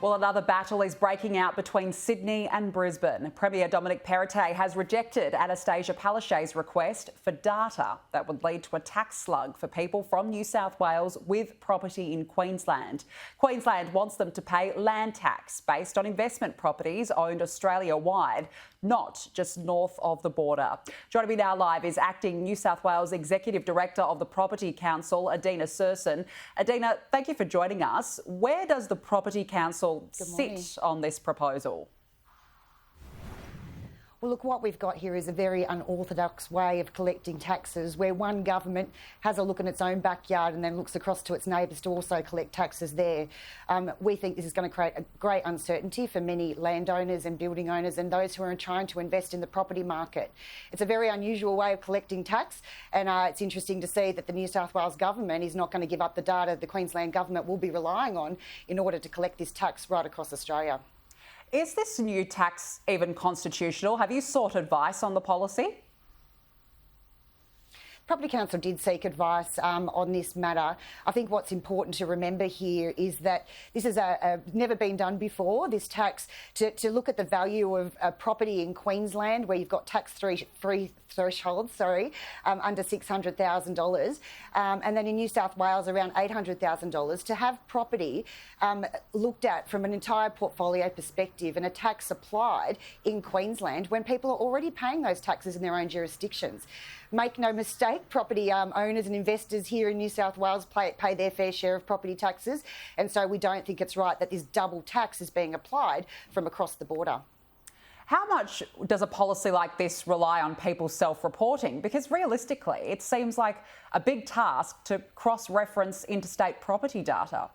Well, another battle is breaking out between Sydney and Brisbane. Premier Dominic Perrottet has rejected Annastacia Palaszczuk's request for data that would lead to a tax slug for people from New South Wales with property in Queensland. Queensland wants them to pay land tax based on investment properties owned Australia-wide, not just north of the border. Joining me now live is Acting New South Wales Executive Director of the Property Council, Adina Cirson. Adina, thank you for joining us. Where does the Property Council sit on this proposal? Well, look, what we've got here is a very unorthodox way of collecting taxes, where one government has a look in its own backyard and then looks across to its neighbours to also collect taxes there. We think this is going to create a great uncertainty for many landowners and building owners and those who are trying to invest in the property market. It's a very unusual way of collecting tax, and it's interesting to see that the New South Wales government is not going to give up the data the Queensland government will be relying on in order to collect this tax right across Australia. Is this new tax even constitutional? Have you sought advice on the policy? Property Council did seek advice on this matter. I think what's important to remember here is that this has never been done before, this tax, to look at the value of property in Queensland, where you've got tax-free thresholds, under $600,000, and then in New South Wales around $800,000, to have property looked at from an entire portfolio perspective and a tax applied in Queensland when people are already paying those taxes in their own jurisdictions. Make no mistake, property owners and investors here in New South Wales pay their fair share of property taxes, and so we don't think it's right that this double tax is being applied from across the border. How much does a policy like this rely on people self-reporting? Because realistically, it seems like a big task to cross-reference interstate property data.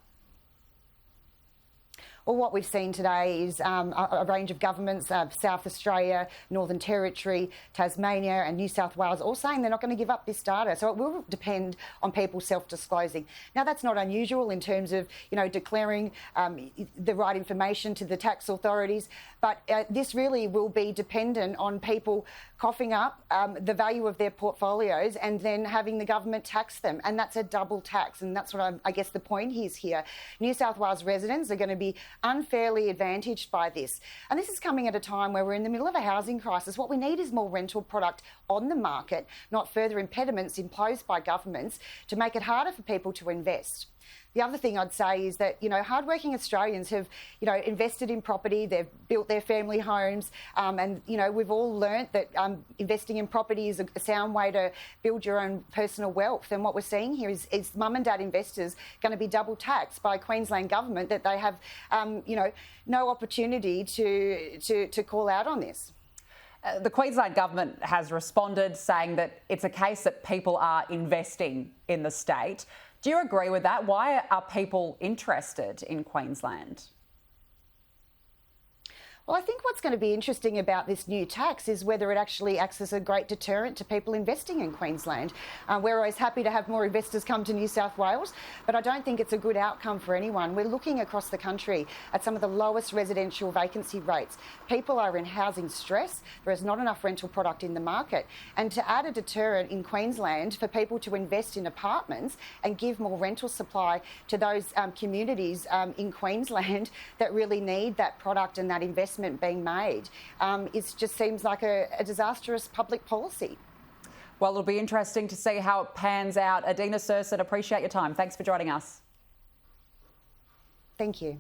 Well, what we've seen today is a range of governments, South Australia, Northern Territory, Tasmania and New South Wales, all saying they're not going to give up this data. So it will depend on people self-disclosing. Now, that's not unusual in terms of, declaring the right information to the tax authorities, but this really will be dependent on people coughing up the value of their portfolios and then having the government tax them. And that's a double tax. And that's what I guess the point is here. New South Wales residents are going to be unfairly advantaged by this. And this is coming at a time where we're in the middle of a housing crisis. What we need is more rental product on the market, not further impediments imposed by governments to make it harder for people to invest. The other thing I'd say is that, hardworking Australians have, invested in property, they've built their family homes, and, we've all learnt that investing in property is a sound way to build your own personal wealth. And what we're seeing here is mum and dad investors going to be double taxed by Queensland government, that they have, no opportunity to call out on this. The Queensland government has responded saying that it's a case that people are investing in the state. Do you agree with that? Why are people interested in Queensland? Well, I think what's going to be interesting about this new tax is whether it actually acts as a great deterrent to people investing in Queensland. We're always happy to have more investors come to New South Wales, but I don't think it's a good outcome for anyone. We're looking across the country at some of the lowest residential vacancy rates. People are in housing stress. There is not enough rental product in the market. And to add a deterrent in Queensland for people to invest in apartments and give more rental supply to those communities in Queensland that really need that product and that investment being made, it just seems like a disastrous public policy. Well, it'll be interesting to see how it pans out. Adina Cirson, appreciate your time. Thanks for joining us. Thank you.